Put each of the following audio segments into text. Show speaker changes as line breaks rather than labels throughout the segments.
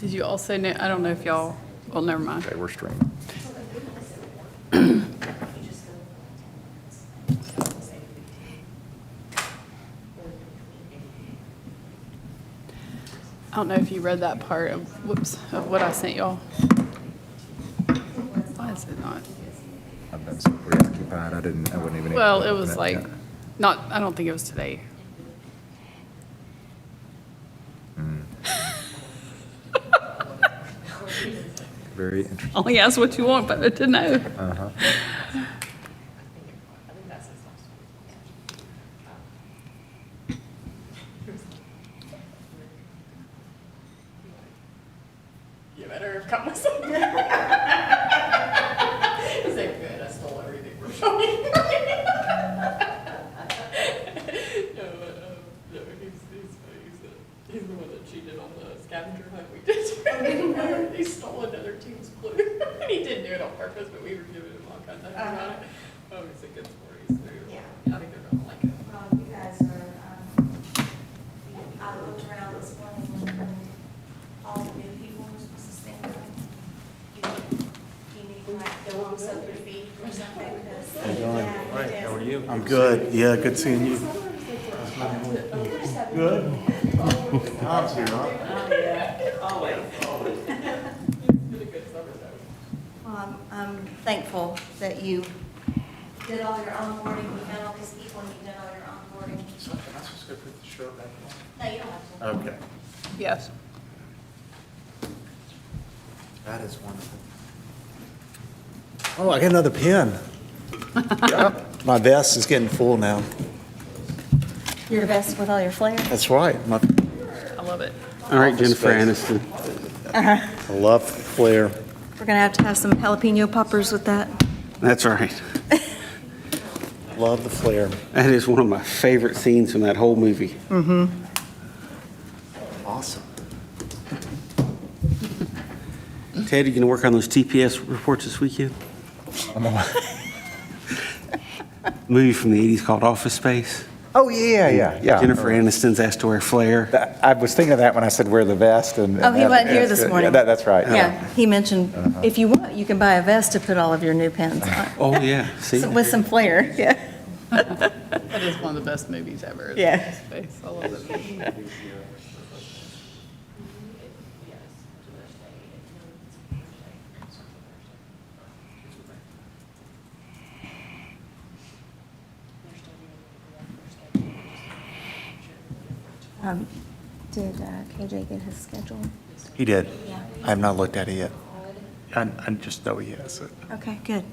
Did you also know, I don't know if y'all, well, never mind.
Okay, we're streaming.
I don't know if you read that part of, whoops, of what I sent y'all. Why is it not?
I've been so preoccupied, I wasn't even able to
Well, it
open
was like,
yet.
not, I don't think it was today.
Very interesting.
Only ask what you want, but to know.
Uh-huh.
You better have cut myself. Is that good? I stole everything from Shawny. No, he's funny. He's the one that cheated on the scavenger hunt we did. He stole another team's clue. He didn't do it on purpose, but we were giving him all kinds of about it. Oh, it's a good story. So I think they're gonna like it.
Well, you guys are, I looked around this morning and all the new people were supposed to stand up. You need like the walks up your feet or something. How you doing?
Right, how are you?
I'm good. Yeah, good seeing you. Good. Tom's here, huh?
Well, I'm thankful that you did all your onboarding, you found all these people and you did all your onboarding.
So can I just go put the shirt back
No, you don't have to.
on? Okay.
Yes.
That is wonderful. Oh, I got another pen. My vest is getting full now.
Your vest with all your flair?
That's right.
I love it.
All right,
Office
Jennifer
space.
Aniston.
I love flair.
We're gonna have some jalapeno poppers with that.
That's right.
Love the flair.
That is one of my favorite scenes from that whole movie.
Awesome.
Ted, you gonna work on those TPS reports this weekend? Movie from the 80s called Office Space.
Oh, yeah.
Jennifer Aniston's asked to wear flair.
I was thinking of that when I said wear the vest and.
Oh, he wasn't here this morning.
Yeah, that's right.
Yeah, he mentioned, if you want, you can buy a vest to put all of your new pens on.
Oh, yeah, see?
With some flair, yeah.
That is one of the best movies ever.
Yeah.
Space. I love that movie.
Did KJ get his schedule?
He did.
Yeah.
I have not looked at it yet. I just know he has it.
Okay, good.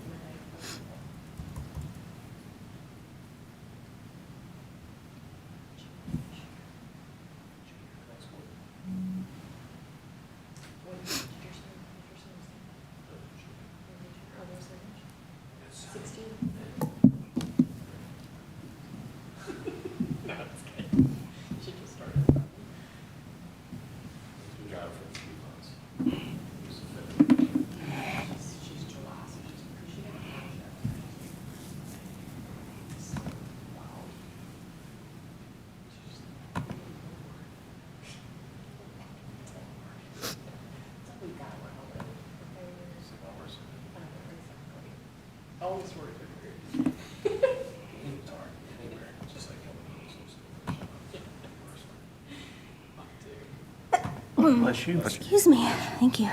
Always worth it.
Bless you.
Excuse me, thank you.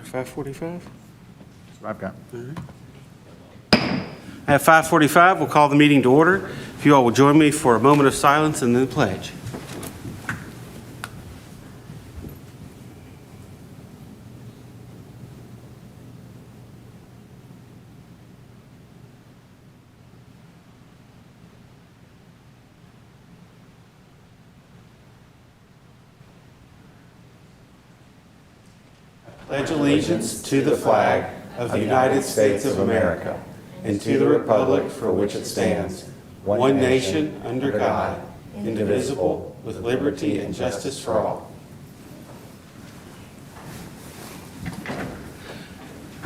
Five 5:45?
I've got.
At 5:45, we'll call the meeting to order. If you all will join me for a moment of silence and then the pledge. pledge allegiance to the flag of the United States of America and to the republic for which it stands, one nation, under God, indivisible, with liberty and justice for all.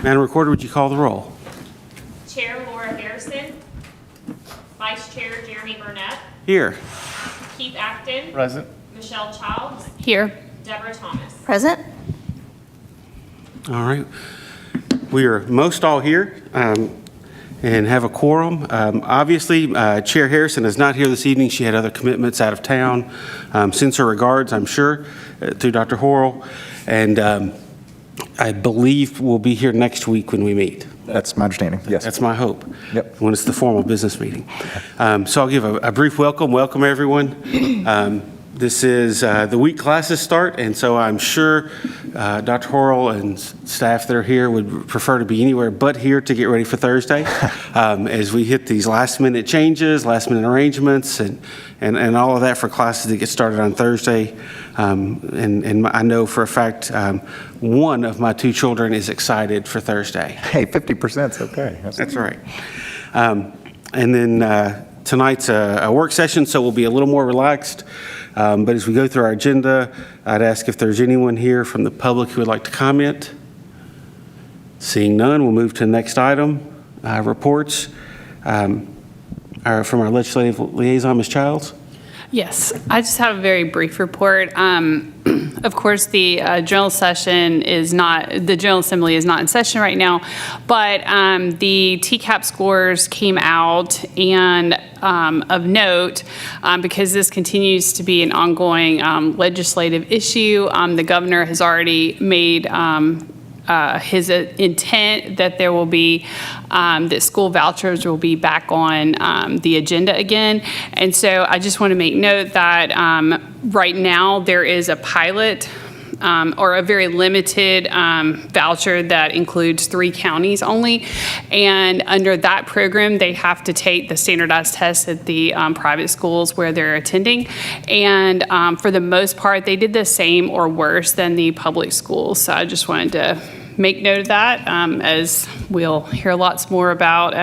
Madam Recorder, would you call the roll?
Chair Laura Harrison. Vice Chair Jeremy Burnett.
Here.
Keith Acton.
Present.
Michelle Childs.
Here.
Deborah Thomas.
Present?
All right. We are most all here and have a quorum. Obviously, Chair Harrison is not here this evening. She had other commitments out of town. Sends her regards, I'm sure, to Dr. Horrell. And I believe we'll be here next week when we meet.
That's my understanding, yes.
That's my hope.
Yep.
When it's the formal business meeting. So I'll give a brief welcome. Welcome, everyone. This is the week classes start, and so I'm sure Dr. Horrell and staff that are here would prefer to be anywhere but here to get ready for Thursday as we hit these last-minute changes, last-minute arrangements, and all of that for classes that get started on Thursday. And I know for a fact one of my two children is excited for Thursday.
Hey, 50%'s okay.
That's right. And then tonight's a work session, so we'll be a little more relaxed. But as we go through our agenda, I'd ask if there's anyone here from the public who would like to comment. Seeing none, we'll move to the next item, reports. From our legislative liaison, Ms. Childs.
Yes, I just have a very brief report. Of course, the General Assembly is not in session right now, but the TCAP scores came out, and of note, because this continues to be an ongoing legislative issue, the governor has already made his intent that there will be, that school vouchers will be back on the agenda again. And so I just want to make note that right now there is a pilot or a very limited voucher that includes 3 counties only. And under that program, they have to take the standardized tests at the private schools where they're attending. And for the most part, they did the same or worse than the public schools. So I just wanted to make note of that as we'll hear lots more about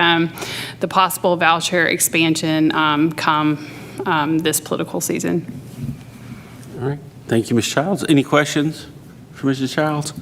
the possible voucher expansion come this political season.
All right. Thank you, Ms. Childs. Any questions for Mrs. Childs?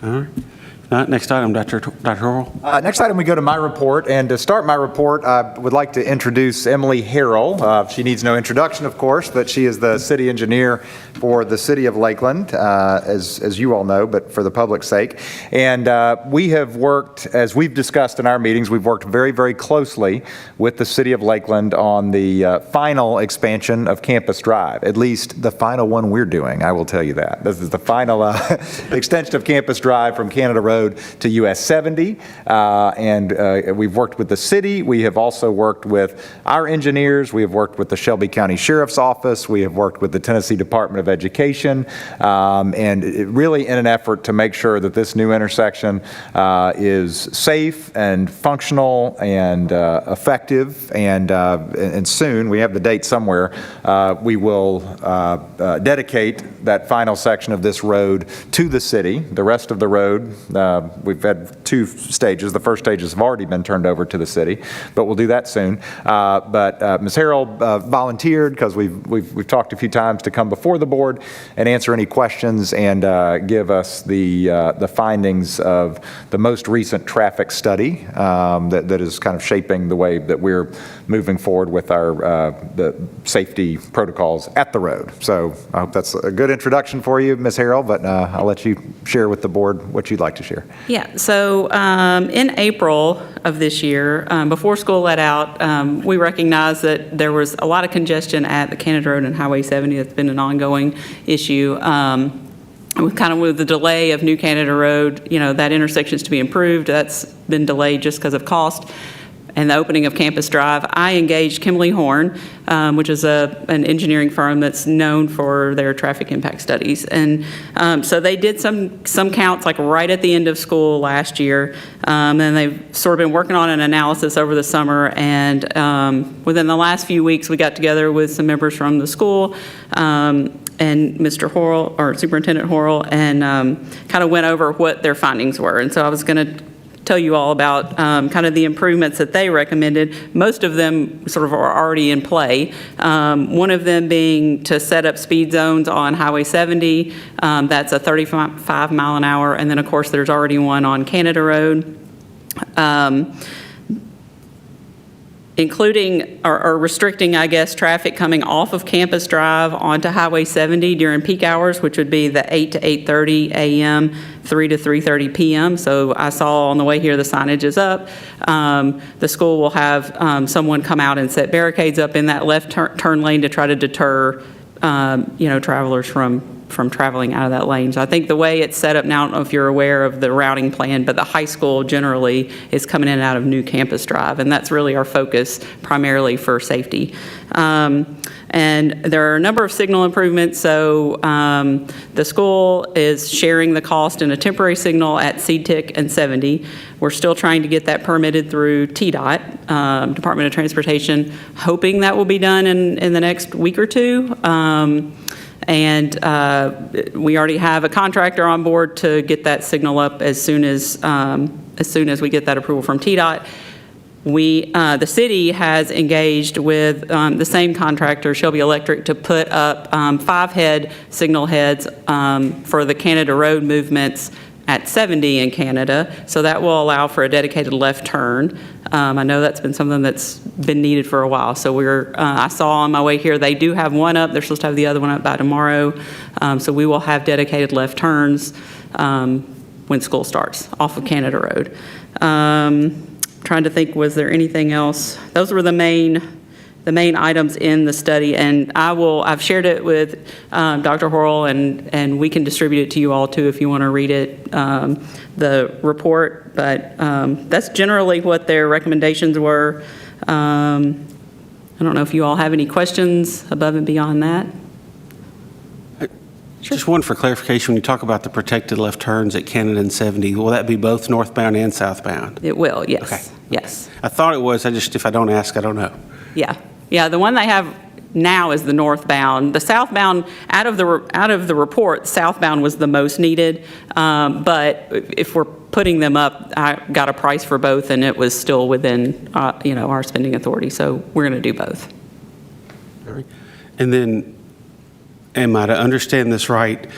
All right. Next item, Dr. Horrell.
Next item, we go to my report. And to start my report, I would like to introduce Emily Harrell. She needs no introduction, of course, but she is the city engineer for the city of Lakeland, as you all know, but for the public's sake. And we have worked, as we've discussed in our meetings, we've worked very, very closely with the city of Lakeland on the final expansion of Campus Drive, at least the final one we're doing, I will tell you that. This is the final extension of Campus Drive from Canada Road to US 70, and we've worked with the city. We have also worked with our engineers. We have worked with the Shelby County Sheriff's Office. We have worked with the Tennessee Department of Education, and really in an effort to make sure that this new intersection is safe and functional and effective, and soon, we have the date somewhere, we will dedicate that final section of this road to the city. The rest of the road, we've had 2 stages. The first stages have already been turned over to the city, but we'll do that soon. But Ms. Harrell volunteered, because we've talked a few times, to come before the board and answer any questions and give us the findings of the most recent traffic study that is kind of shaping the way that we're moving forward with our the safety protocols at the road. So I hope that's a good introduction for you, Ms. Harrell, but I'll let you share with the board what you'd like to share.
Yeah, so in April of this year, before school let out, we recognized that there was a lot of congestion at the Canada Road and Highway 70. That's been an ongoing issue. With the delay of New Canada Road, that intersection is to be improved. That's been delayed just because of cost. And the opening of Campus Drive, I engaged Kimberly Horn, which is an engineering firm that's known for their traffic impact studies. And so they did some counts like right at the end of school last year. And they've sort of been working on an analysis over the summer. And within the last few weeks, we got together with some members from the school and Mr. Horrell, or Superintendent Horrell, and kind of went over what their findings were. And so I was going to tell you all about kind of the improvements that they recommended. Most of them sort of are already in play. One of them being to set up speed zones on Highway 70. That's a 35 mile an hour. And then, of course, there's already one on Canada Road. Including or restricting, I guess, traffic coming off of Campus Drive onto Highway 70 during peak hours, which would be the 8 to 8:30 a.m., 3 to 3:30 p.m. So I saw on the way here the signage is up. The school will have someone come out and set barricades up in that left turn lane to try to deter, travelers from traveling out of that lane. So I think the way it's set up now, I don't know if you're aware of the routing plan, but the high school generally is coming in and out of New Campus Drive, and that's really our focus primarily for safety. And there are a number of signal improvements. So the school is sharing the cost in a temporary signal at CTIC and 70. We're still trying to get that permitted through TDOT, Department of Transportation, hoping that will be done in the next week or two. And we already have a contractor on board to get that signal up as soon as we get that approval from TDOT. The city has engaged with the same contractor, Shelby Electric, to put up 5 signal heads for the Canada Road movements at 70 in Canada. So that will allow for a dedicated left turn. I know that's been something that's been needed for a while. So I saw on my way here, they do have one up. They're supposed to have the other one up by tomorrow. So we will have dedicated left turns when school starts off of Canada Road. Trying to think, was there anything else? Those were the main items in the study, and I've shared it with Dr. Horrell, and we can distribute it to you all too if you want to read it, the report, but that's generally what their recommendations were. I don't know if you all have any questions above and beyond that.
Just one for clarification, when you talk about the protected left turns at Canada and 70, will that be both northbound and southbound?
It will, yes.
Okay.
Yes.
I thought it was, if I don't ask, I don't know.
Yeah, the one they have now is the northbound. The southbound, out of the report, southbound was the most needed. But if we're putting them up, I got a price for both, and it was still within, our spending authority. So we're going to do both.
And then, am I to understand this right?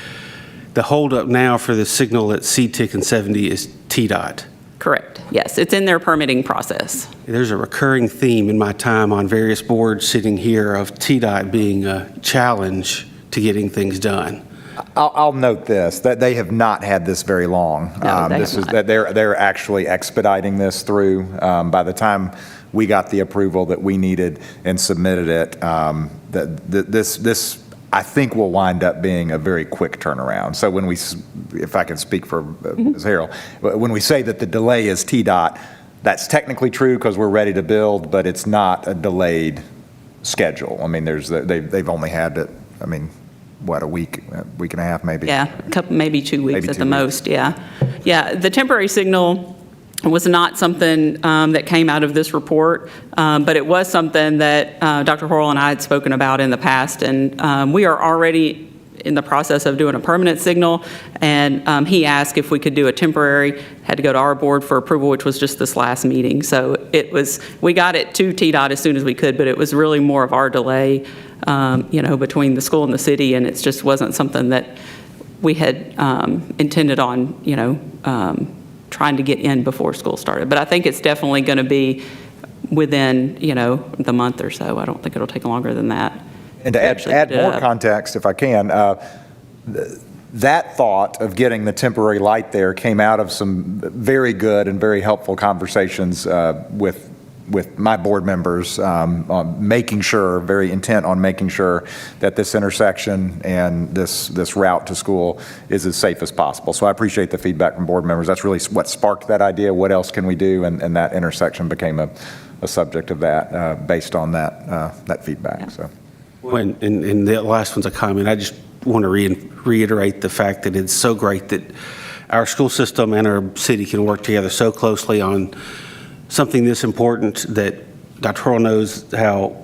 The holdup now for the signal at CTIC and 70 is TDOT.
Correct. Yes, it's in their permitting process.
There's a recurring theme in my time on various boards sitting here of TDOT being a challenge to getting things done.
I'll note this, that they have not had this very long.
No, they
This
have
is
not.
that they're actually expediting this through. By the time we got the approval that we needed and submitted it, this I think will wind up being a very quick turnaround. So when if I can speak for Ms. Harrell, when we say that the delay is TDOT, that's technically true because we're ready to build, but it's not a delayed schedule. I mean, they've only had it, a week and a half maybe?
Yeah, maybe 2 weeks
Maybe
at
2
the
weeks.
most, yeah. Yeah, the temporary signal was not something that came out of this report, but it was something that Dr. Horrell and I had spoken about in the past, and we are already in the process of doing a permanent signal, and he asked if we could do a temporary, had to go to our board for approval, which was just this last meeting. So we got it to TDOT as soon as we could, but it was really more of our delay, between the school and the city, and it just wasn't something that we had intended on, trying to get in before school started. But I think it's definitely going to be within, the month or so. I don't think it'll take longer than that.
And to
Actually
add
put it
more
up.
context, if I can, that thought of getting the temporary light there came out of some very good and very helpful conversations with my board members, on making sure, very intent on making sure that this intersection and this route to school is as safe as possible. So I appreciate the feedback from board members. That's really what sparked that idea. What else can we do? And that intersection became a subject of that based on that feedback.
Yeah.
So.
And the last one's a comment. I just want to reiterate the fact that it's so great that our school system and our city can work together so closely on something this important, that Dr. Horrell knows how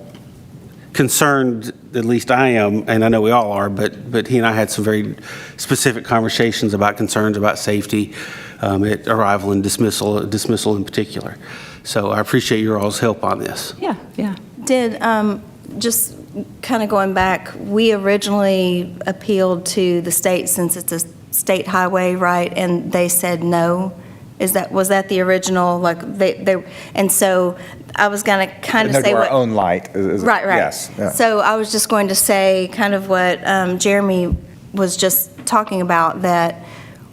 concerned, at least I am, and I know we all are, but he and I had some very specific conversations about concerns about safety at arrival and dismissal in particular. So I appreciate your all's help on this.
Yeah, yeah.
Did, just kind of going back, we originally appealed to the state since it's a state highway, right? And they said no. Was that the original, like, and so I was going to kind of
No,
say
to
what.
our own light.
Right, right.
Yes. Yeah.
So I was just going to say kind of what Jeremy was just talking about, that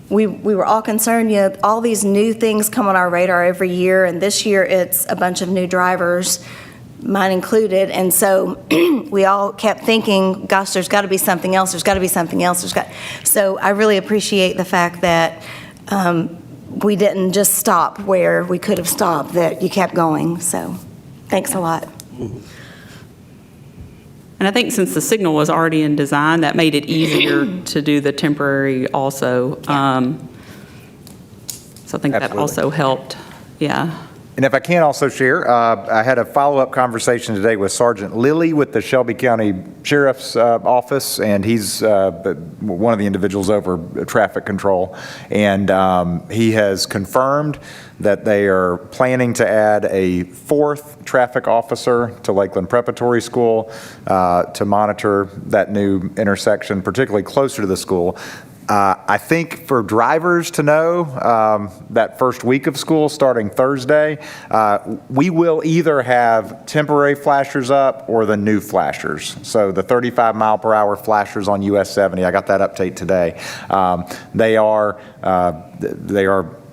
we were all concerned, all these new things come on our radar every year, and this year it's a bunch of new drivers, mine included, and so we all kept thinking, gosh, there's got to be something else, there's got to be something else. So I really appreciate the fact that we didn't just stop where we could have stopped, that you kept going, so thanks a lot.
And I think since the signal was already in design, that made it easier to do the temporary also. So I think that
Absolutely.
also helped, yeah.
And if I can also share, I had a follow-up conversation today with Sergeant Lilly with the Shelby County Sheriff's Office, and he's one of the individuals over traffic control. And he has confirmed that they are planning to add a 4th traffic officer to Lakeland Preparatory School to monitor that new intersection, particularly closer to the school. I think for drivers to know that first week of school starting Thursday, we will either have temporary flashers up or the new flashers. So the 35 mile per hour flashers on US 70, I got that update today. They are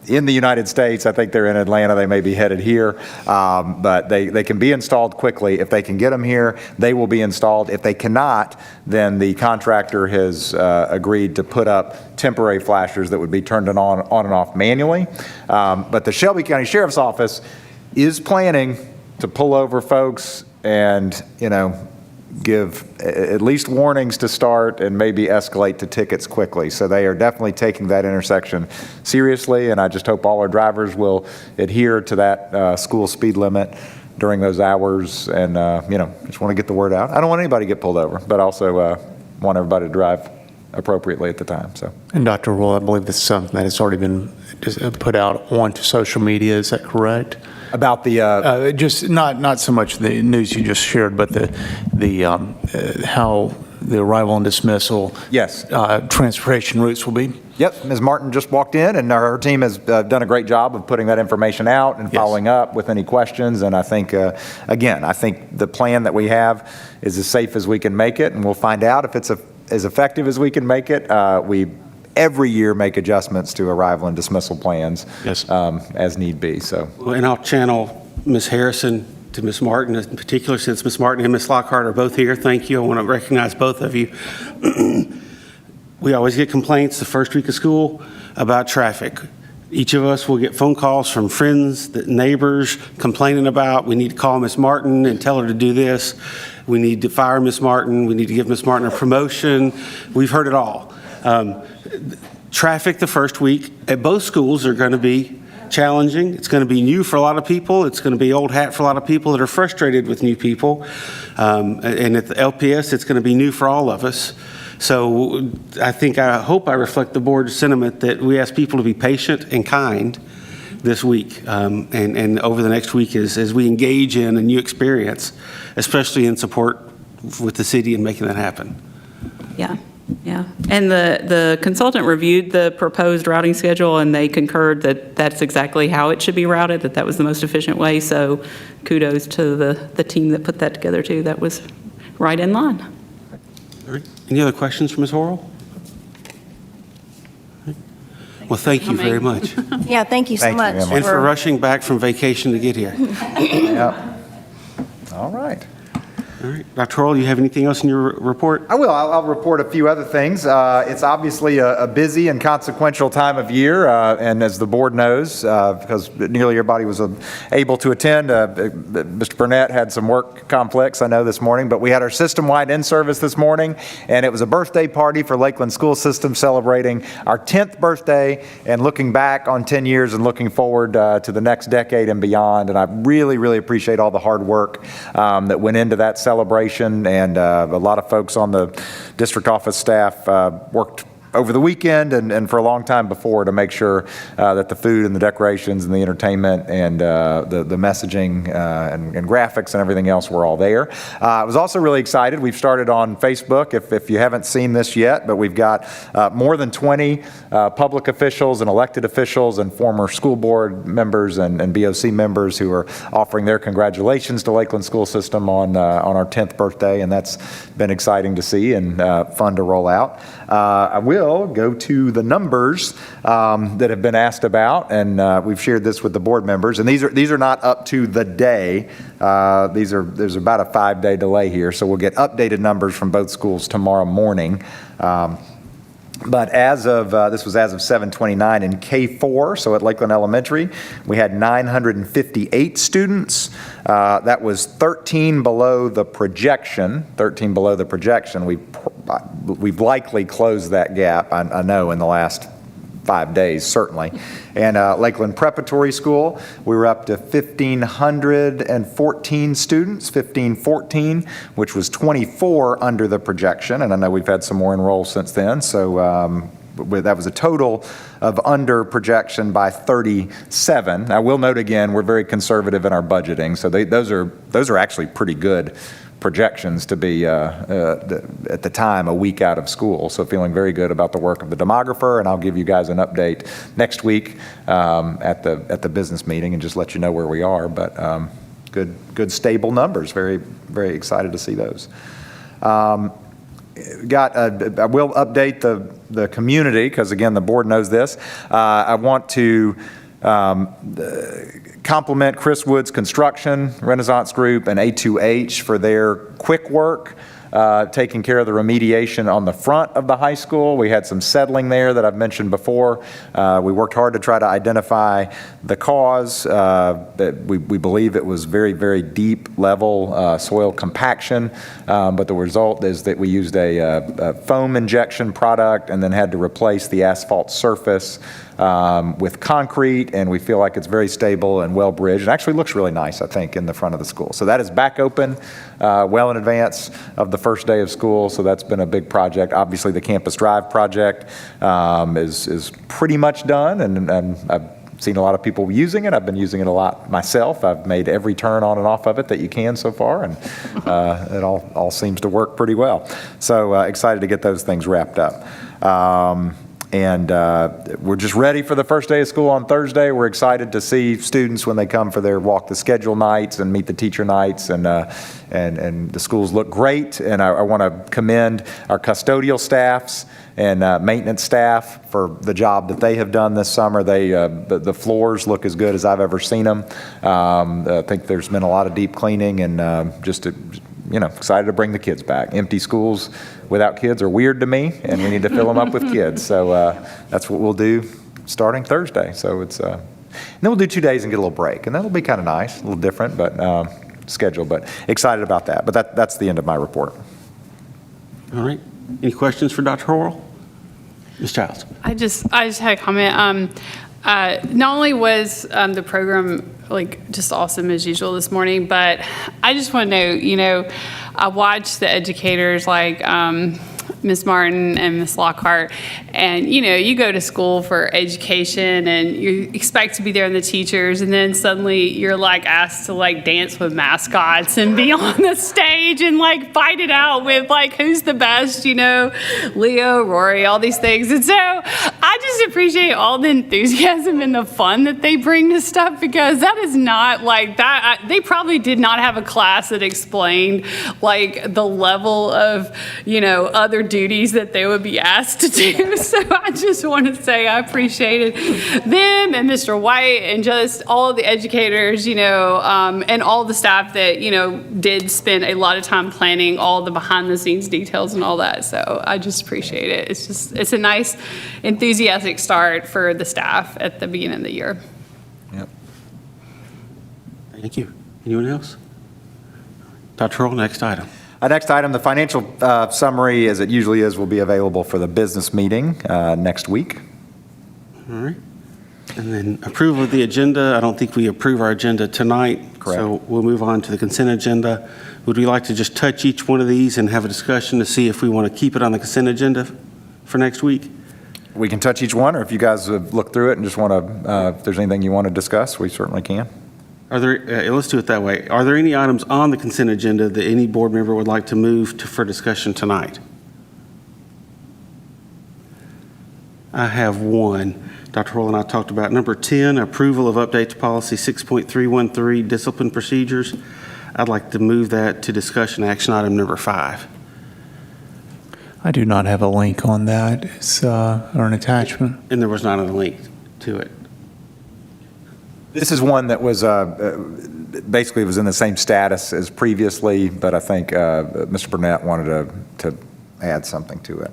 in the United States. I think they're in Atlanta. They may be headed here, but they can be installed quickly. If they can get them here, they will be installed. If they cannot, then the contractor has agreed to put up temporary flashers that would be turned on and off manually. But the Shelby County Sheriff's Office is planning to pull over folks and, give at least warnings to start and maybe escalate to tickets quickly. So they are definitely taking that intersection seriously, and I just hope all our drivers will adhere to that school speed limit during those hours, and just want to get the word out. I don't want anybody to get pulled over, but also want everybody to drive appropriately at the time. So.
And Dr. Roll, I believe this is something that has already been put out onto social media. Is that correct?
About the
Just not so much the news you just shared, but the how the arrival and dismissal.
Yes.
Transportation routes will be.
Yep, Ms. Martin just walked in, and her team has done a great job of putting that information out and following up with any questions. And I think, again, I think the plan that we have is as safe as we can make it, and we'll find out if it's as effective as we can make it. We every year make adjustments to arrival and dismissal plans as need be. So,
And I'll channel Ms. Harrison to Ms. Martin in particular, since Ms. Martin and Ms. Lockhart are both here. Thank you. I want to recognize both of you. We always get complaints the first week of school about traffic. Each of us will get phone calls from friends, neighbors complaining about, we need to call Ms. Martin and tell her to do this. We need to fire Ms. Martin. We need to give Ms. Martin a promotion. We've heard it all. Traffic the first week at both schools are going to be challenging. It's going to be new for a lot of people. It's going to be old hat for a lot of people that are frustrated with new people. And at the LPS, it's going to be new for all of us. So I hope I reflect the board's sentiment that we ask people to be patient and kind this week and over the next week as we engage in a new experience, especially in support with the city and making that happen.
Yeah, yeah. And the consultant reviewed the proposed routing schedule, and they concurred that that's exactly how it should be routed, that was the most efficient way. So kudos to the team that put that together, too. That was right in line.
All right. Any other questions for Ms. Horrell? Well, thank you very much.
Yeah, thank you so
Thank you
much.
very much.
And for rushing back from vacation to get here.
yeah. All right.
All right. Dr. Horrell, you have anything else in your report?
I will. I'll report a few other things. It's obviously a busy and consequential time of year, and as the board knows, because nearly everybody was able to attend, Mr. Burnett had some work conflicts, I know, this morning, but we had our system-wide in-service this morning, and it was a birthday party for Lakeland School System celebrating our 10th birthday and looking back on 10 years and looking forward to the next decade and beyond. And I really, really appreciate all the hard work that went into that celebration, and a lot of folks on the district office staff worked over the weekend and for a long time before to make sure that the food and the decorations and the entertainment and the messaging and graphics and everything else were all there. I was also really excited. We've started on Facebook, if you haven't seen this yet, but we've got more than 20 public officials and elected officials and former school board members and BOC members who are offering their congratulations to Lakeland School System on our 10th birthday, and that's been exciting to see and fun to roll out. I will go to the numbers that have been asked about, and we've shared this with the board members. And these are not up to the day. There's about a 5-day delay here, so we'll get updated numbers from both schools tomorrow morning. But as of, this was as of 7/29 in K4, so at Lakeland Elementary, we had 958 students. That was 13 below the projection, We've likely closed that gap, I know, in the last 5 days, certainly. And Lakeland Preparatory School, we were up to 1,514 students, 1,514, which was 24 under the projection. And I know we've had some more enroll since then. So that was a total of under projection by 37. I will note again, we're very conservative in our budgeting. So those are actually pretty good projections to be at the time a week out of school. So feeling very good about the work of the demographer, and I'll give you guys an update next week at the business meeting and just let you know where we are. But good stable numbers. Very, very excited to see those. I will update the community because again the board knows this. I want to compliment Chris Wood's Construction, Renaissance Group, and A2H for their quick work taking care of the remediation on the front of the high school. We had some settling there that I've mentioned before. We worked hard to try to identify the cause. We believe it was very, very deep level soil compaction, but the result is that we used a foam injection product and then had to replace the asphalt surface with concrete, and we feel like it's very stable and well bridged. It actually looks really nice, I think, in the front of the school. So that is back open well in advance of the first day of school, so that's been a big project. Obviously, the Campus Drive project is pretty much done, and I've seen a lot of people using it. I've been using it a lot myself. I've made every turn on and off of it that you can so far, and it all seems to work pretty well. So excited to get those things wrapped up. And we're just ready for the first day of school on Thursday. We're excited to see students when they come for their walk the schedule nights and meet the teacher nights, and the schools look great. And I want to commend our custodial staffs and maintenance staff for the job that they have done this summer. The floors look as good as I've ever seen them. I think there's been a lot of deep cleaning, and excited to bring the kids back. Empty schools without kids are weird to me, and we need to fill them up with kids. So that's what we'll do starting Thursday. So and then we'll do 2 days and get a little break, and that'll be kind of nice, a little different, but schedule. But excited about that. But that's the end of my report.
All right. Any questions for Dr. Horrell? Ms. Childs. I
just had a comment. Not only was the program just awesome as usual this morning, but I just want to know, I watched the educators like Ms. Martin and Ms. Lockhart, and you go to school for education and you expect to be there and the teachers, and then suddenly you're asked to dance with mascots and be on the stage and fight it out with who's the best, Leo, Rory, all these things. And so I just appreciate all the enthusiasm and the fun that they bring to stuff, because that is not that. They probably did not have a class that explained the level of, other duties that they would be asked to do. So I just want to say I appreciated them and Mr. White and just all of the educators, and all the staff that, did spend a lot of time planning all the behind the scenes details and all that. So I just appreciate it. It's a nice, enthusiastic start for the staff at the beginning of the year.
Yep.
Thank you. Anyone else? Dr. Horrell, next item.
Next item, the financial summary, as it usually is, will be available for the business meeting next week.
All right. And then approval of the agenda. I don't think we approve our agenda tonight.
Correct.
So we'll move on to the consent agenda. Would we like to just touch each one of these and have a discussion to see if we want to keep it on the consent agenda for next week?
We can touch each one, or if you guys have looked through it and just want to, if there's anything you want to discuss, we certainly can.
Are there, let's do it that way. Are there any items on the consent agenda that any board member would like to move to for discussion tonight? I have one. Dr. Horl and I talked about number 10, approval of update to policy 6.313, discipline procedures. I'd like to move that to discussion action item number 5.
I do not have a link on that. It's, or an attachment.
And there was not a link to it.
This is one that was, basically was in the same status as previously, but I think Mr. Burnett wanted to add something to it.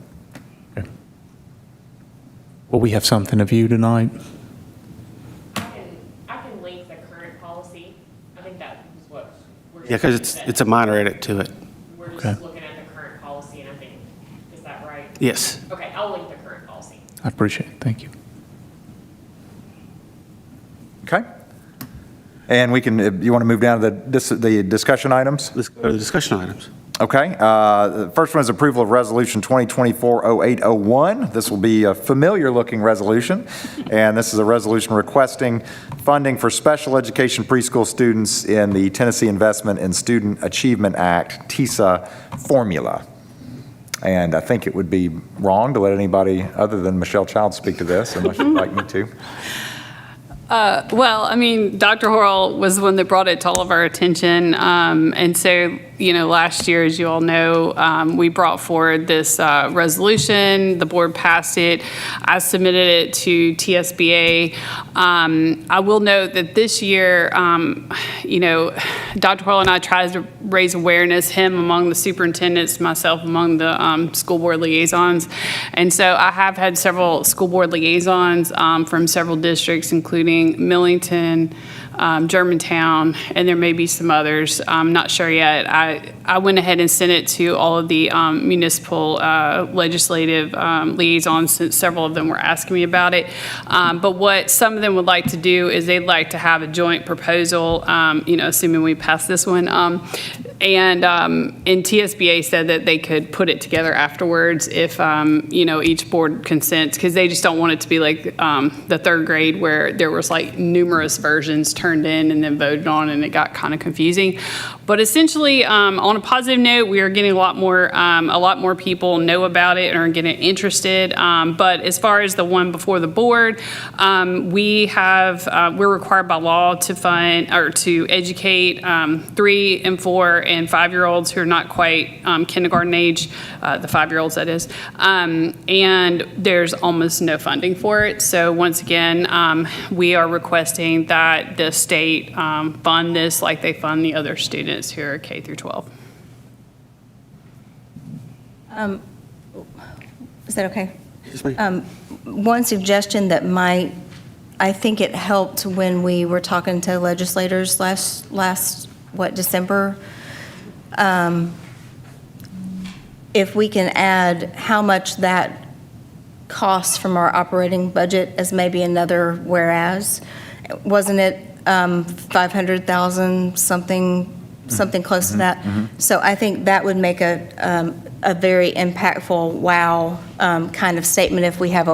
Will we have something to view tonight?
I can link the current policy. I think that is what we're.
Yeah, because it's a minor edit to it.
We're
Okay.
just looking at the current policy, and I think, is that right?
Yes.
Okay, I'll link the current policy.
I appreciate it. Thank you.
Okay? And we can, if you want to move down to the discussion items?
Let's go to the discussion items.
Okay, the first one is approval of Resolution 2024-0801. This will be a familiar-looking resolution, and this is a resolution requesting funding for special education preschool students in the Tennessee Investment in Student Achievement Act, TISA formula. And I think it would be wrong to let anybody other than Michelle Child speak to this, unless you'd like me to.
Well, I mean, Dr. Horrell was the one that brought it to all of our attention. And so, last year, as you all know, we brought forward this resolution. The board passed it. I submitted it to TSBA. I will note that this year, Dr. Horrell and I tried to raise awareness, him among the superintendents, myself among the school board liaisons. And so I have had several school board liaisons from several districts, including Millington, Germantown, and there may be some others. I'm not sure yet. I went ahead and sent it to all of the municipal legislative liaisons, since several of them were asking me about it. But what some of them would like to do is they'd like to have a joint proposal, assuming we pass this one. And TSBA said that they could put it together afterwards if, each board consents, because they just don't want it to be like the third grade where there was like numerous versions turned in and then voted on, and it got kind of confusing. But essentially, on a positive note, we are getting a lot more people know about it and are getting interested. But as far as the one before the board, we're required by law to fund or to educate 3 and 4 and 5-year-olds who are not quite kindergarten age, the 5-year-olds that is, and there's almost no funding for it. So once again, we are requesting that the state fund this like they fund the other students who are K through 12.
Is that okay?
Yes, ma'am.
One suggestion that I think it helped when we were talking to legislators last December. If we can add how much that costs from our operating budget as maybe another whereas, wasn't it 500,000 something close to that? So I think that would make a very impactful wow kind of statement if we have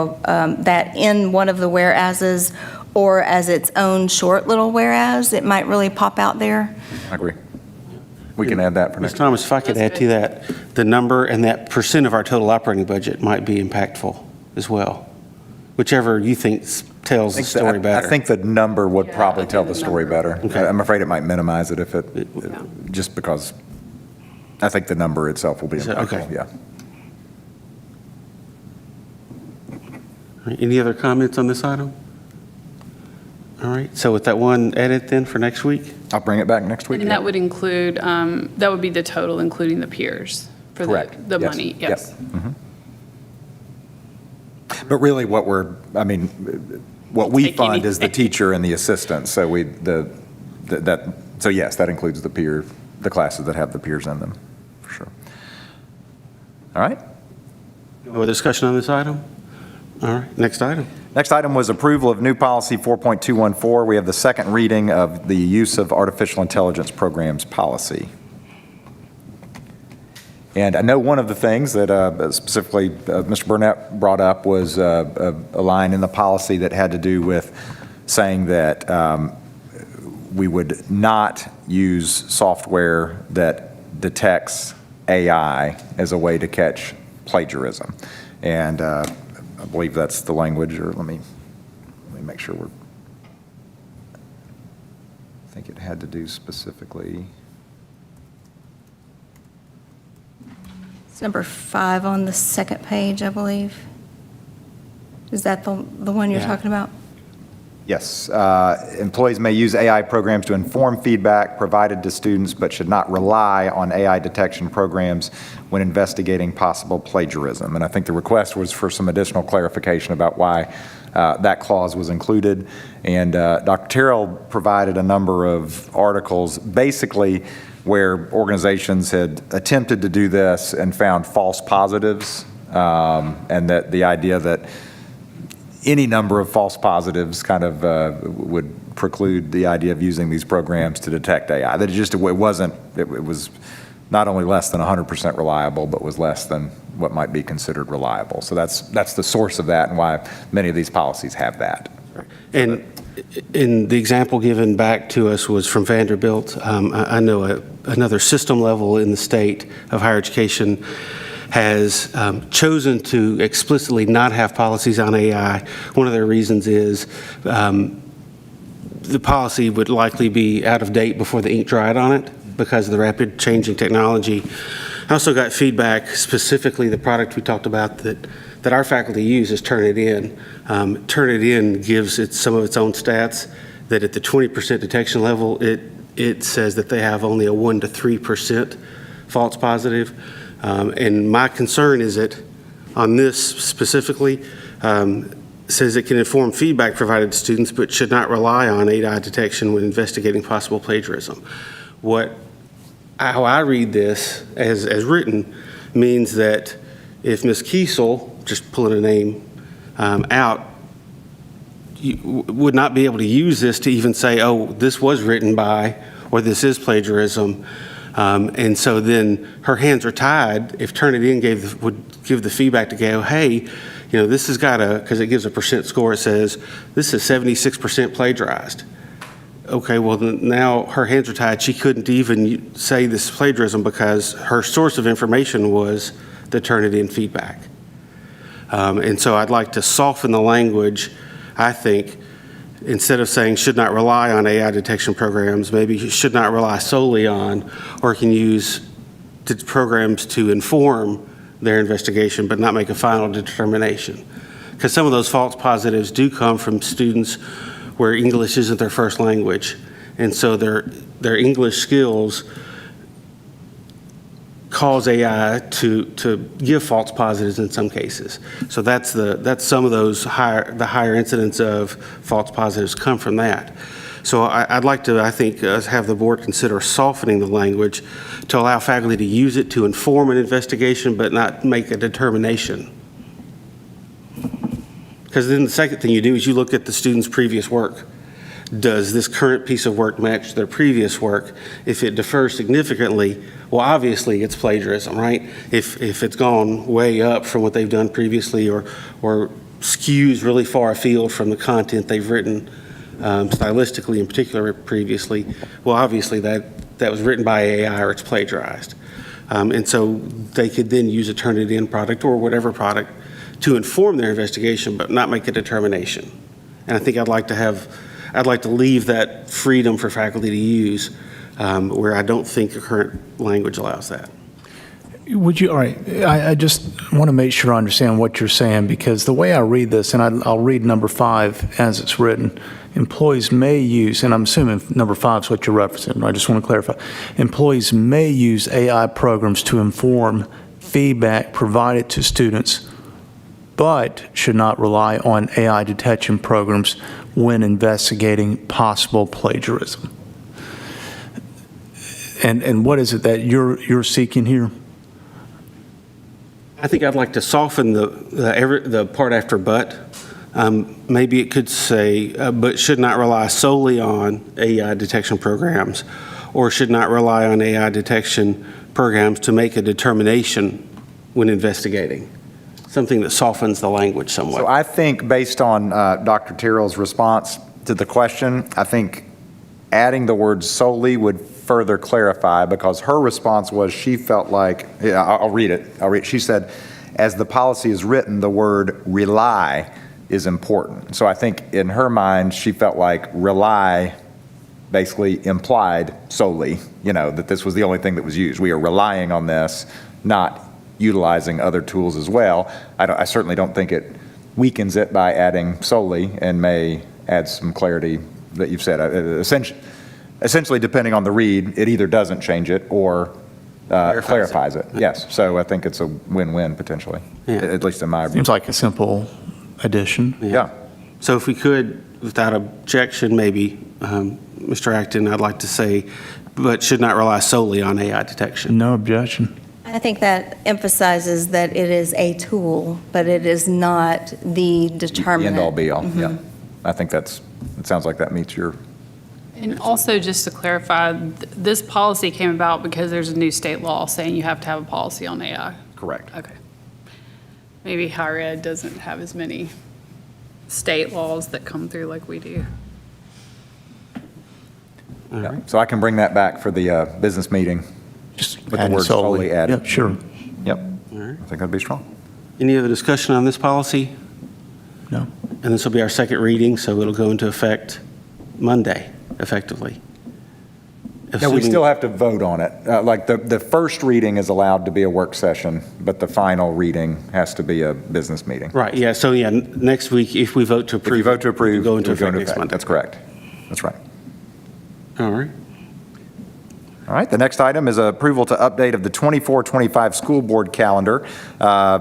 that in one of the whereases or as its own short little whereas. It might really pop out there.
I agree. We can add that for
Ms.
next.
Thomas, if I could add to that, the number and that percent of our total operating budget might be impactful as well. Whichever you think tells the story better.
I think the number would probably tell the story better.
Okay.
I'm afraid it might minimize it if just because I think the number itself will be impactful,
Okay.
yeah.
All right, any other comments on this item? All right, so with that one edit then for next week?
I'll bring it back next week.
And that would include, that would be the total, including the peers for
Correct.
the
Yes.
money,
Yep.
yes.
Mhm. But really what what we
Take
fund is the
anything.
teacher and the assistant. So so yes, that includes the classes that have the peers in them, for sure. All right.
No other discussion on this item? All right, next item.
Next item was approval of new policy 4.214. We have the second reading of the use of artificial intelligence programs policy. And I know one of the things that specifically Mr. Burnett brought up was a line in the policy that had to do with saying that we would not use software that detects AI as a way to catch plagiarism. And I believe that's the language, or let me make sure I think it had to do specifically.
It's number 5 on the second page, I believe. Is that the one you're
Yeah.
talking about?
Yes. Employees may use AI programs to inform feedback provided to students, but should not rely on AI detection programs when investigating possible plagiarism. And I think the request was for some additional clarification about why that clause was included. And Dr. Terrell provided a number of articles, basically where organizations had attempted to do this and found false positives, and that the idea that any number of false positives kind of would preclude the idea of using these programs to detect AI. That it was not only less than 100% reliable, but was less than what might be considered reliable. So that's the source of that and why many of these policies have that.
And the example given back to us was from Vanderbilt. I know another system level in the state of higher education has chosen to explicitly not have policies on AI. One of their reasons is the policy would likely be out of date before the ink dried on it because of the rapid changing technology. I also got feedback, specifically the product we talked about that our faculty use is Turnitin. Turnitin gives some of its own stats that at the 20% detection level, it says that they have only a 1 to 3% false positive. And my concern is that on this specifically, says it can inform feedback provided to students, but should not rely on AI detection when investigating possible plagiarism. How I read this as written means that if Ms. Kiesel, just pulling a name out, would not be able to use this to even say, oh, this was written by, or this is plagiarism. And so then her hands are tied if Turnitin would give the feedback to go, hey, this has got because it gives a percent score, it says, this is 76% plagiarized. Okay, well, now her hands are tied. She couldn't even say this is plagiarism because her source of information was the Turnitin feedback. And so I'd like to soften the language, I think, instead of saying should not rely on AI detection programs, maybe should not rely solely on, or can use programs to inform their investigation but not make a final determination. Because some of those false positives do come from students where English isn't their first language. And so their English skills cause AI to give false positives in some cases. So that's some of those higher incidents of false positives come from that. So I'd like to, I think, have the board consider softening the language to allow faculty to use it to inform an investigation but not make a determination. Because then the second thing you do is you look at the student's previous work. Does this current piece of work match their previous work? If it differs significantly, well, obviously it's plagiarism, right? If it's gone way up from what they've done previously or skews really far afield from the content they've written stylistically in particular previously, well, obviously that was written by AI or it's plagiarized. And so they could then use a Turnitin product or whatever product to inform their investigation but not make a determination. And I think I'd like to leave that freedom for faculty to use where I don't think the current language allows that.
All right, I just want to make sure I understand what you're saying, because the way I read this, and I'll read number 5 as it's written, employees may use, and I'm assuming number 5 is what you're referencing, I just want to clarify, employees may use AI programs to inform feedback provided to students, but should not rely on AI detection programs when investigating possible plagiarism. And what is it that you're seeking here?
I think I'd like to soften the part after but, Maybe it could say, but should not rely solely on AI detection programs, or should not rely on AI detection programs to make a determination when investigating. Something that softens the language somewhat.
So I think based on Dr. Tyrrell's response to the question, I think adding the word solely would further clarify, because her response was she felt like, yeah, I'll read it. She said, as the policy is written, the word rely is important. So I think in her mind, she felt like rely basically implied solely, that this was the only thing that was used. We are relying on this, not utilizing other tools as well. I certainly don't think it weakens it by adding solely, and may add some clarity that you've said. Essentially, depending on the read, it either doesn't change it or clarifies it. Yes, so I think it's a win-win potentially, at least in my view.
Seems like a simple addition.
Yeah.
So if we could, without objection, maybe, Mr. Acton, I'd like to say, but should not rely solely on AI detection.
No objection.
I think that emphasizes that it is a tool, but it is not the determinant.
End all be all, yeah. I think it sounds like that meets your,
And also, just to clarify, this policy came about because there's a new state law saying you have to have a policy on AI.
correct.
Okay. Maybe higher ed doesn't have as many state laws that come through like we do.
Yeah. So I can bring that back for the business meeting.
Just
With the
add
word solely added.
Yep, sure.
Yep.
All right.
I think that'd be strong.
Any other discussion on this policy?
No.
And this will be our second reading, so it'll go into effect Monday, effectively.
No, we
Assuming-
still have to vote on it. Like the first reading is allowed to be a work session, but the final reading has to be a business meeting.
Right, yeah, so yeah, next week, if we vote to approve.
If you vote to approve,
it'll go into
it would
effect next Monday.
That's correct. That's right.
All right.
All right, the next item is approval to update of the 24-25 school board calendar.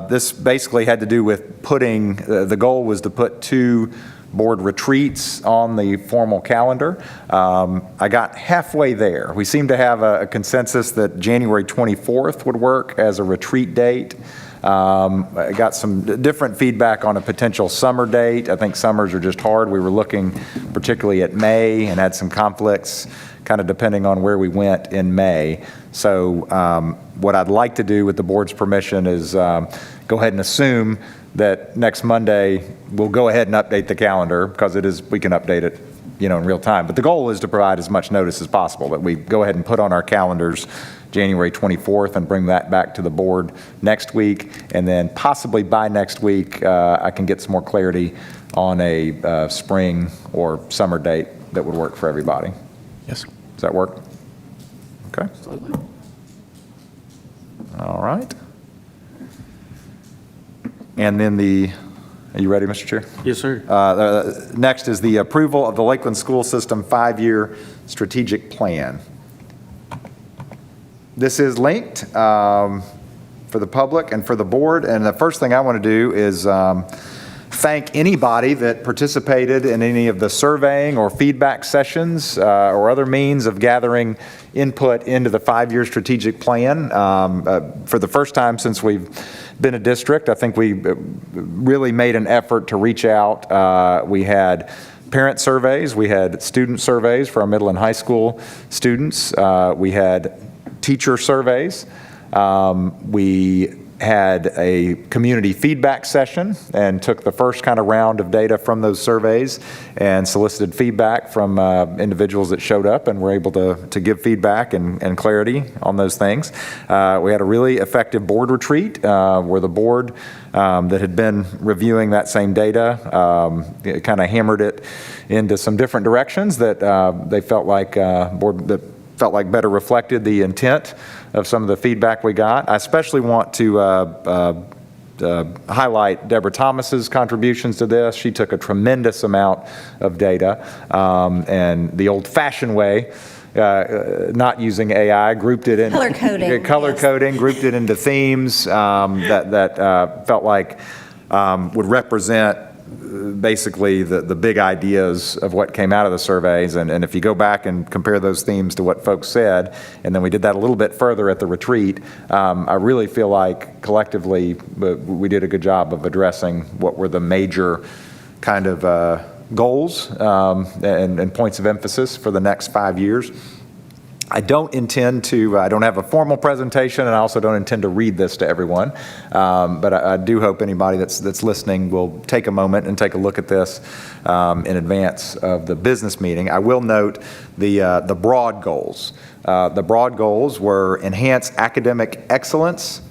This basically had to do with putting, the goal was to put 2 board retreats on the formal calendar. I got halfway there. We seem to have a consensus that January 24th would work as a retreat date. I got some different feedback on a potential summer date. I think summers are just hard. We were looking particularly at May and had some conflicts, kind of depending on where we went in May. So what I'd like to do with the board's permission is go ahead and assume that next Monday we'll go ahead and update the calendar, because we can update it in real time. But the goal is to provide as much notice as possible, that we go ahead and put on our calendars January 24th and bring that back to the board next week. And then possibly by next week, I can get some more clarity on a spring or summer date that would work for everybody.
Yes.
Does that work? Okay. All right. And then are you ready, Mr. Chair?
Yes, sir.
Next is the approval of the Lakeland School System 5-year strategic plan. This is linked for the public and for the board. And the first thing I want to do is thank anybody that participated in any of the surveying or feedback sessions or other means of gathering input into the 5-year strategic plan. For the first time since we've been a district, I think we really made an effort to reach out. We had parent surveys, we had student surveys for our middle and high school students, we had teacher surveys, we had a community feedback session and took the first kind of round of data from those surveys and solicited feedback from individuals that showed up and were able to give feedback and clarity on those things. We had a really effective board retreat where the board that had been reviewing that same data kind of hammered it into some different directions that they felt like better reflected the intent of some of the feedback we got. I especially want to highlight Deborah Thomas's contributions to this. She took a tremendous amount of data and the old-fashioned way, not using AI, grouped it in
Color coding,
color
yes.
coding, grouped it into themes that felt like would represent basically the big ideas of what came out of the surveys. And if you go back and compare those themes to what folks said, and then we did that a little bit further at the retreat, I really feel like collectively we did a good job of addressing what were the major kind of goals and points of emphasis for the next 5 years. I don't intend to, I don't have a formal presentation, and I also don't intend to read this to everyone. But I do hope anybody that's listening will take a moment and take a look at this in advance of the business meeting. I will note the broad goals. The broad goals were enhance academic excellence,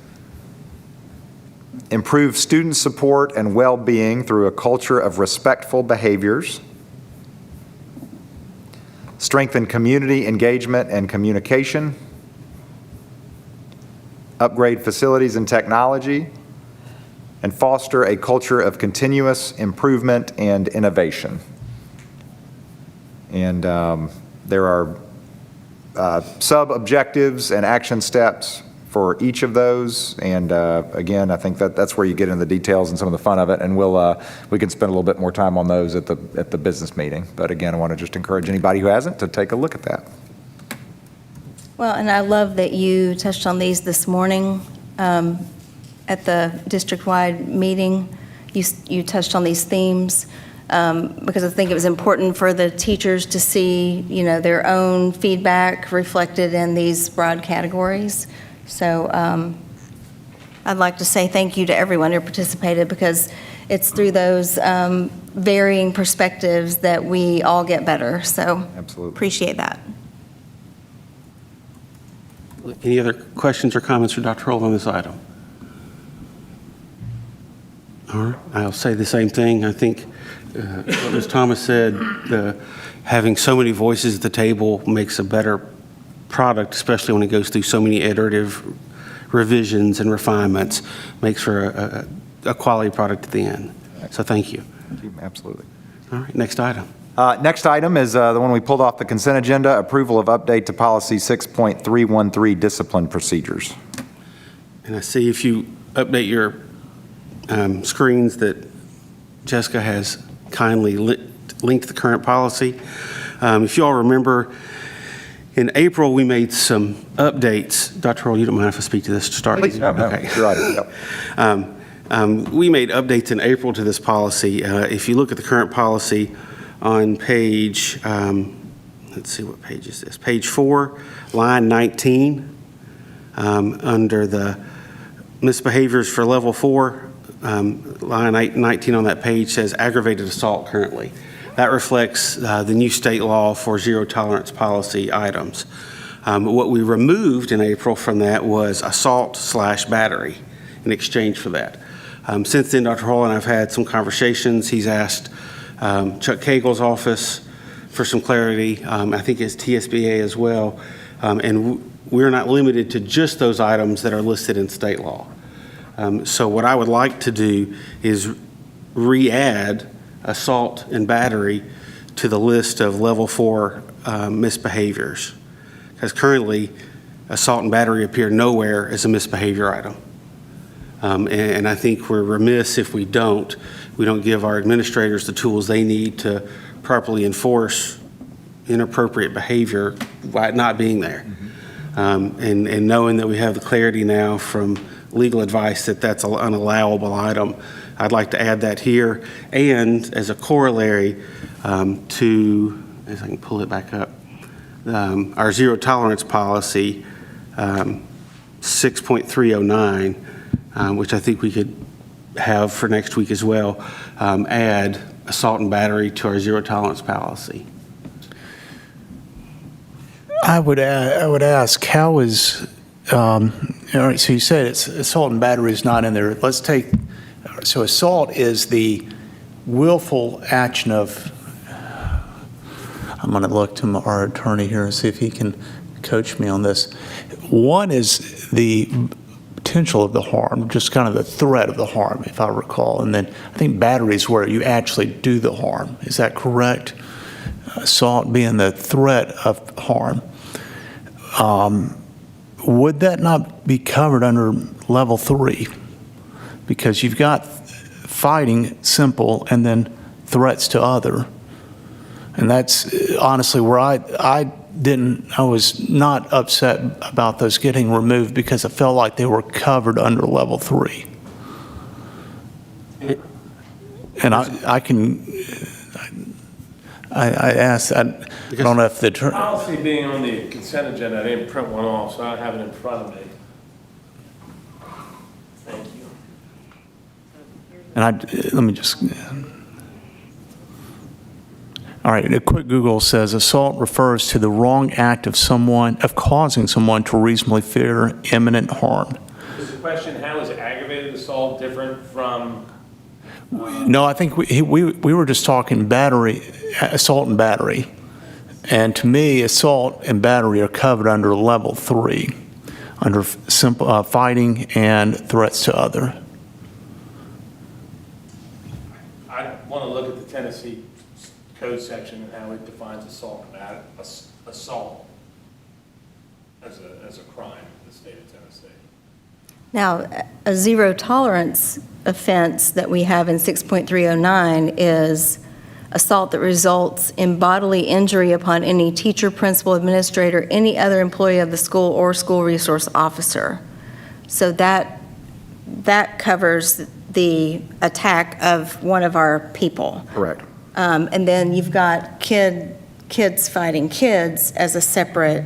improve student support and well-being through a culture of respectful behaviors, strengthen community engagement and communication, upgrade facilities and technology, and foster a culture of continuous improvement and innovation. And there are sub-objectives and action steps for each of those. And again, I think that's where you get into the details and some of the fun of it. And we can spend a little bit more time on those at the business meeting. But again, I want to just encourage anybody who hasn't to take a look at that.
Well, and I love that you touched on these this morning at the district-wide meeting. You touched on these themes because I think it was important for the teachers to see, their own feedback reflected in these broad categories. So I'd like to say thank you to everyone who participated, because it's through those varying perspectives that we all get better. So
Absolutely.
Appreciate that.
Any other questions or comments for Dr. Hull on this item? All right, I'll say the same thing. I think what Ms. Thomas said, having so many voices at the table makes a better product, especially when it goes through so many iterative revisions and refinements, makes for a quality product at the end. So thank you.
Absolutely.
All right, next item.
Next item is the one we pulled off the consent agenda, approval of update to policy 6.313, discipline procedures.
And I see if you update your screens that Jessica has kindly linked the current policy. If you all remember, in April, we made some updates. Dr. Hull, you don't mind if I speak to this to start?
Please. No,
Okay.
it's your item. Yep.
We made updates in April to this policy. If you look at the current policy on page, let's see, what page is this? Page 4, line 19, under the misbehaviors for level 4, line 19 on that page says aggravated assault currently. That reflects the new state law for zero tolerance policy items. What we removed in April from that was assault/battery in exchange for that. Since then, Dr. Hull and I've had some conversations. He's asked Chuck Cagle's office for some clarity. I think it's TSBA as well. And we're not limited to just those items that are listed in state law. So what I would like to do is re-add assault and battery to the list of level 4 misbehaviors. Because currently, assault and battery appear nowhere as a misbehavior item. And I think we're remiss if we don't give our administrators the tools they need to properly enforce inappropriate behavior by it not being there. And knowing that we have the clarity now from legal advice that that's an unallowable item, I'd like to add that here. And as a corollary to, as I can pull it back up, our zero tolerance policy, 6.309, which I think we could have for next week as well, add assault and battery to our zero tolerance policy.
I would ask, how is, all right, so you said it's assault and battery is not in there. Let's take, so assault is the willful action of, I'm going to look to our attorney here and see if he can coach me on this. One is the potential of the harm, just kind of the threat of the harm, if I recall. And then I think battery is where you actually do the harm. Is that correct? Assault being the threat of harm. Would that not be covered under level 3? Because you've got fighting, simple, and then threats to other. And that's honestly where I was not upset about those getting removed, because I felt like they were covered under level 3. And I can, I asked, I don't know if the,
Policy being on the consent agenda, I didn't print one off, so I don't have it in front of me. Thank you.
and let me just, all right, a quick Google says assault refers to the wrong act of causing someone to reasonably fear imminent harm.
Is the question, how is aggravated assault different from?
No, I think we were just talking battery, assault and battery. And to me, assault and battery are covered under level 3, under simple fighting and threats to other.
I want to look at the Tennessee code section and how it defines assault as a crime in the state of Tennessee.
Now, a zero tolerance offense that we have in 6.309 is assault that results in bodily injury upon any teacher, principal, administrator, any other employee of the school or school resource officer. So that covers the attack of one of our people.
Correct.
And then you've got kids fighting kids as a separate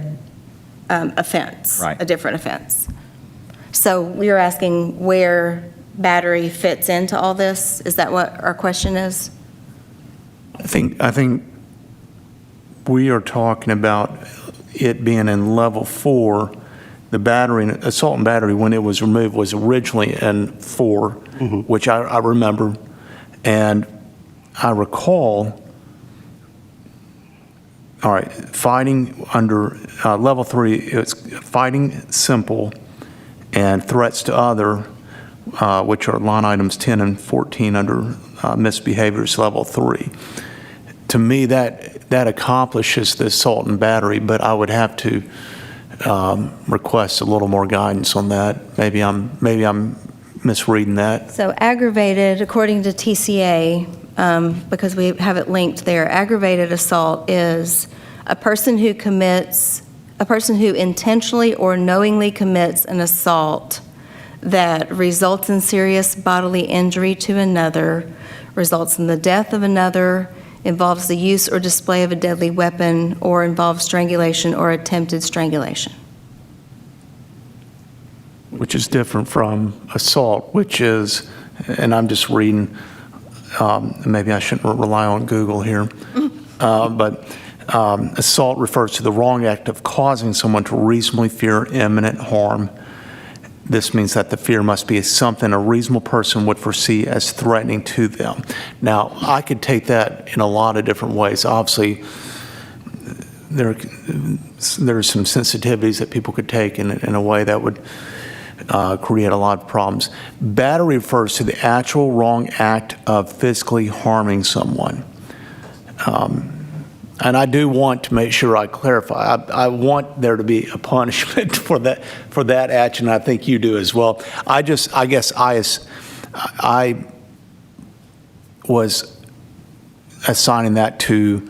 offense,
Right.
a different offense. So we are asking where battery fits into all this? Is that what our question is?
I think we are talking about it being in level 4. The battery, assault and battery, when it was removed, was originally in 4, which I remember. And I recall, all right, fighting under level 3, it's fighting simple and threats to other, which are line items 10 and 14 under misbehaviors level 3. To me, that accomplishes the assault and battery, but I would have to request a little more guidance on that. Maybe I'm misreading that.
So aggravated, according to TCA, because we have it linked there, aggravated assault is a person who intentionally or knowingly commits an assault that results in serious bodily injury to another, results in the death of another, involves the use or display of a deadly weapon, or involves strangulation or attempted strangulation.
Which is different from assault, which is, and I'm just reading, maybe I shouldn't rely on Google here, but assault refers to the wrong act of causing someone to reasonably fear imminent harm. This means that the fear must be something a reasonable person would foresee as threatening to them. Now, I could take that in a lot of different ways. Obviously, there are some sensitivities that people could take in a way that would create a lot of problems. Battery refers to the actual wrong act of physically harming someone. And I do want to make sure I clarify. I want there to be a punishment for that action. I think you do as well. I guess I was assigning that to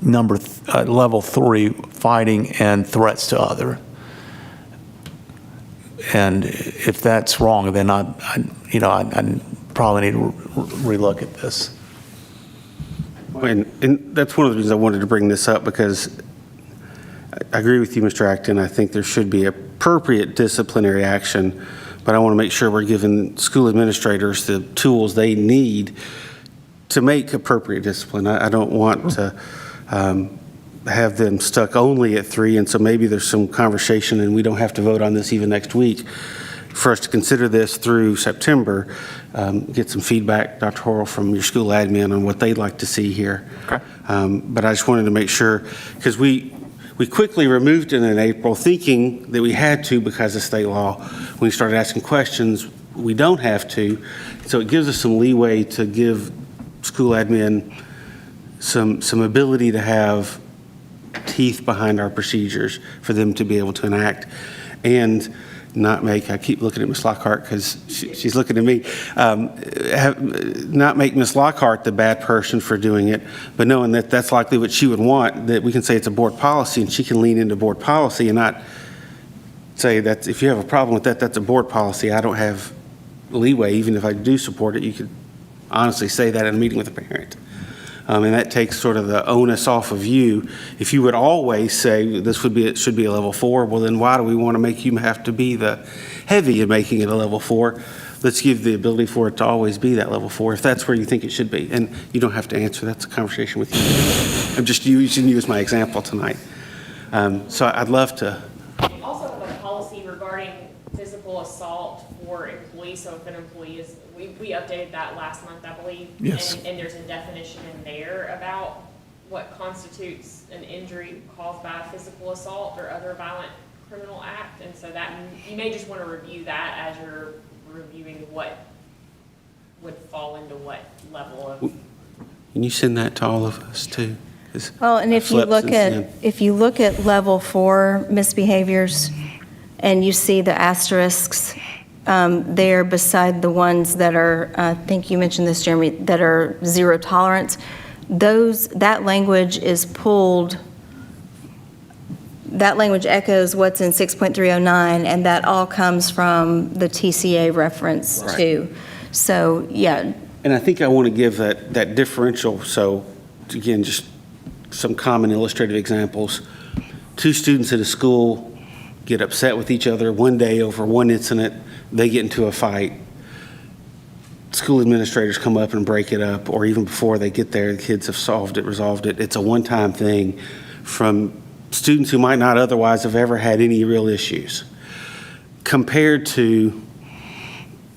level 3, fighting and threats to other. And if that's wrong, then I probably need to relook at this.
And that's one of the reasons I wanted to bring this up, because I agree with you, Mr. Acton. I think there should be appropriate disciplinary action, but I want to make sure we're giving school administrators the tools they need to make appropriate discipline. I don't want to have them stuck only at 3, and so maybe there's some conversation, and we don't have to vote on this even next week, for us to consider this through September, get some feedback, Dr. Horrell, from your school admin on what they'd like to see here.
Okay.
But I just wanted to make sure, because we quickly removed it in April, thinking that we had to because of state law. When we started asking questions, we don't have to. So it gives us some leeway to give school admin some ability to have teeth behind our procedures for them to be able to enact, and not make, I keep looking at Ms. Lockhart because she's looking at me, not make Ms. Lockhart the bad person for doing it, but knowing that that's likely what she would want, that we can say it's a board policy, and she can lean into board policy and not say that if you have a problem with that, that's a board policy. I don't have leeway. Even if I do support it, honestly say that in a meeting with a parent. And that takes sort of the onus off of you. If you would always say it should be a level 4, well, then why do we want to make you have to be the heavy in making it a level 4? Let's give the ability for it to always be that level 4, if that's where you think it should be. And you don't have to answer. That's a conversation with you. I'm just using you as my example tonight. So I'd love to.
We also have a policy regarding physical assault for employees. So if an employee is, we updated that last month, I believe.
Yes.
And there's a definition in there about what constitutes an injury caused by a physical assault or other violent criminal act. And so that, you may just want to review that as you're reviewing what would fall into what level of.
Can you send that to all of us too? 'Cause
Well, and
I've
if you
slept
look
since
at,
then.
if you look at level 4 misbehaviors, and you see the asterisks there beside the ones that are, I think you mentioned this, Jeremy, that are 0 tolerance, that language is pulled, that language echoes what's in 6.309, and that all comes from the TCA reference
Right.
too. So, yeah,
And I think I want to give that differential. So again, just some common illustrative examples. 2 students at a school get upset with each other one day over one incident. They get into a fight. School administrators come up and break it up, or even before they get there, the kids have resolved it. It's a one-time thing from students who might not otherwise have ever had any real issues, compared to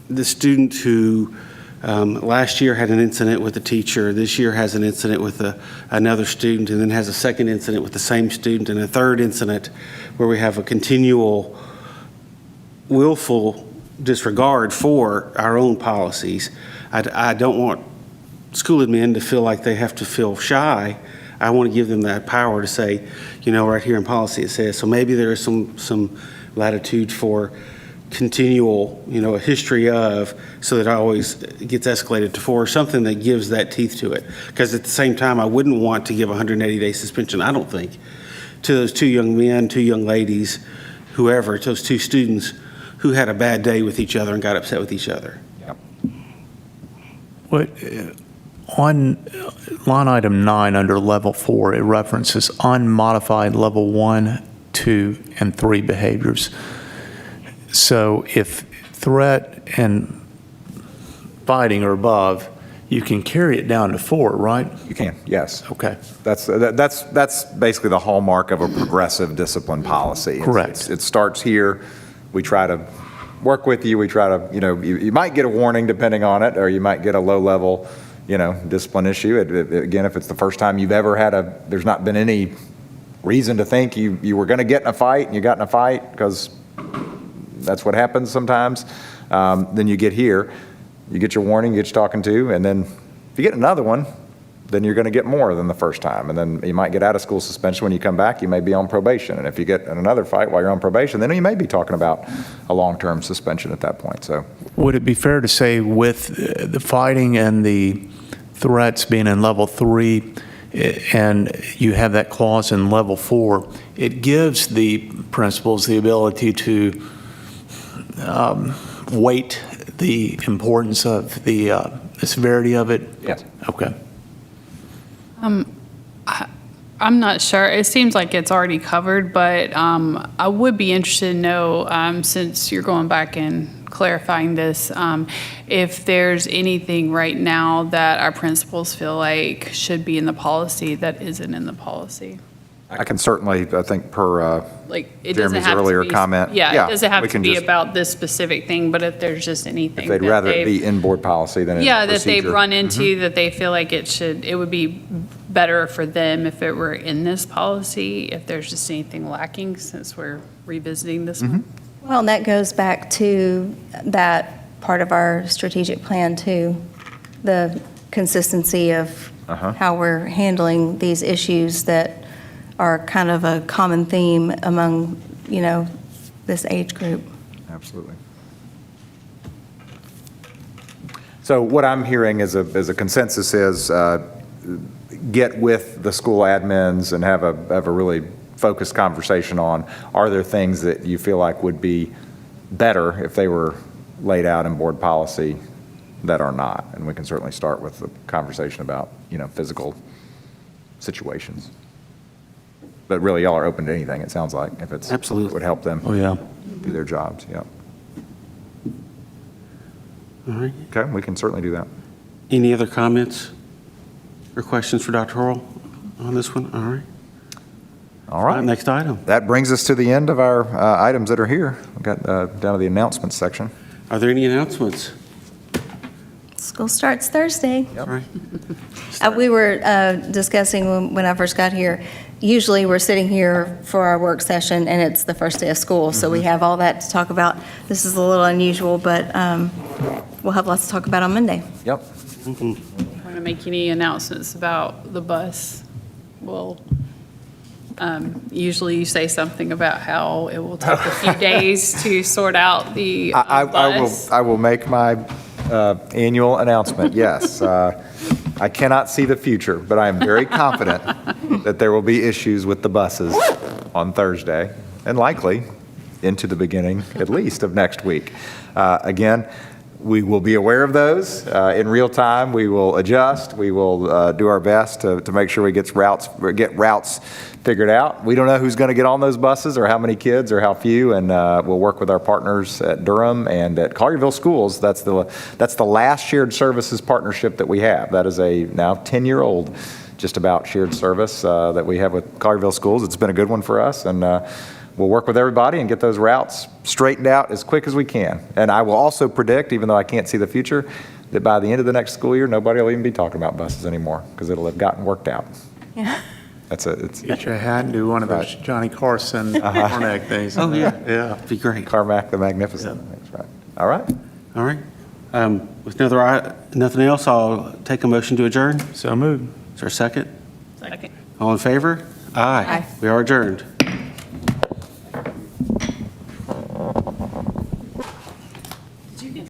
the student who last year had an incident with a teacher, this year has an incident with another student, and then has a second incident with the same student, and a third incident where we have a continual willful disregard for our own policies. I don't want school admin to feel like they have to feel shy. I want to give them that power to say, right here in policy it says, so maybe there is some latitude for continual, a history of, so that it always gets escalated to 4, something that gives that teeth to it. Because at the same time, I wouldn't want to give a 180-day suspension, I don't think, to those 2 young men, 2 young ladies, whoever, to those 2 students who had a bad day with each other and got upset with each other.
What, on line item 9 under level 4, it references unmodified level 1, 2, and 3 behaviors. So if threat and fighting are above, you can carry it down to 4, right?
You can, yes.
Okay.
That's basically the hallmark of a progressive discipline policy.
Correct.
It starts here. We try to work with you. We try to, you might get a warning depending on it, or you might get a low-level, discipline issue. Again, if it's the first time you've ever had there's not been any reason to think you were going to get in a fight, and you got in a fight because that's what happens sometimes, then you get here, you get your warning, you get your talking to, and then if you get another one, then you're going to get more than the first time. And then you might get out of school suspension. When you come back, you may be on probation. And if you get in another fight while you're on probation, then you may be talking about a long-term suspension at that point. So,
would it be fair to say with the fighting and the threats being in level 3, and you have that clause in level 4, it gives the principals the ability to weight the importance of the severity of it?
yes.
Okay.
I'm not sure. It seems like it's already covered, but I would be interested to know, since you're going back and clarifying this, if there's anything right now that our principals feel like should be in the policy that isn't in the policy.
I can certainly, I think per
Like, it doesn't
Jeremy's
have to be.
earlier comment.
Yeah, it doesn't have
we
to
can
be
just-
about this specific thing, but if there's just anything.
if they'd
that
rather it
they've-
be in board policy than in
Yeah, that they've
procedure.
run into, that they feel like it would be better for them if it were in this policy, if there's just anything lacking, since we're revisiting this one.
well, and that goes back to that part of our strategic plan too, the consistency of how we're handling these issues that are kind of a common theme among, this age group.
Absolutely. So what I'm hearing as a consensus is get with the school admins and have a really focused conversation on, are there things that you feel like would be better if they were laid out in board policy that are not. And we can certainly start with the conversation about, physical situations. But really, y'all are open to anything, it sounds like, if it's.
Absolutely.
Would help them
Oh, yeah.
do their jobs, yeah.
All right.
Okay, we can certainly do that.
Any other comments or questions for Dr. Horrell on this one? All right.
All right.
Next item.
That brings us to the end of our items that are here. We've got down to the announcements section.
Are there any announcements?
School starts Thursday.
All right.
We were discussing when I first got here, usually we're sitting here for our work session, and it's the first day of school, so we have all that to talk about. This is a little unusual, but we'll have lots to talk about on Monday.
Yep.
Want to make any announcements about the bus? Well, usually you say something about how it will take a few days to sort out the bus.
I will make my annual announcement, yes. I cannot see the future, but I am very confident that there will be issues with the buses on Thursday, and likely into the beginning, at least, of next week. Again, we will be aware of those in real time. We will adjust. We will do our best to make sure we get routes figured out. We don't know who's going to get on those buses or how many kids or how few, and we'll work with our partners at Durham and at Collierville Schools. That's the last shared services partnership that we have. That is a now 10-year-old just about shared service that we have with Collierville Schools. It's been a good one for us, and we'll work with everybody and get those routes straightened out as quick as we can. And I will also predict, even though I can't see the future, that by the end of the next school year, nobody will even be talking about buses anymore because it'll have gotten worked out.
Yeah.
Get your hat and do one of those Johnny Carson Hornegg things.
Oh, yeah. Yeah. Be great.
Carmack the Magnificent. That's right. All right.
All right. With nothing else, I'll take a motion to adjourn.
So moved.
Is there a second?
Second.
All in favor? Aye. We are adjourned.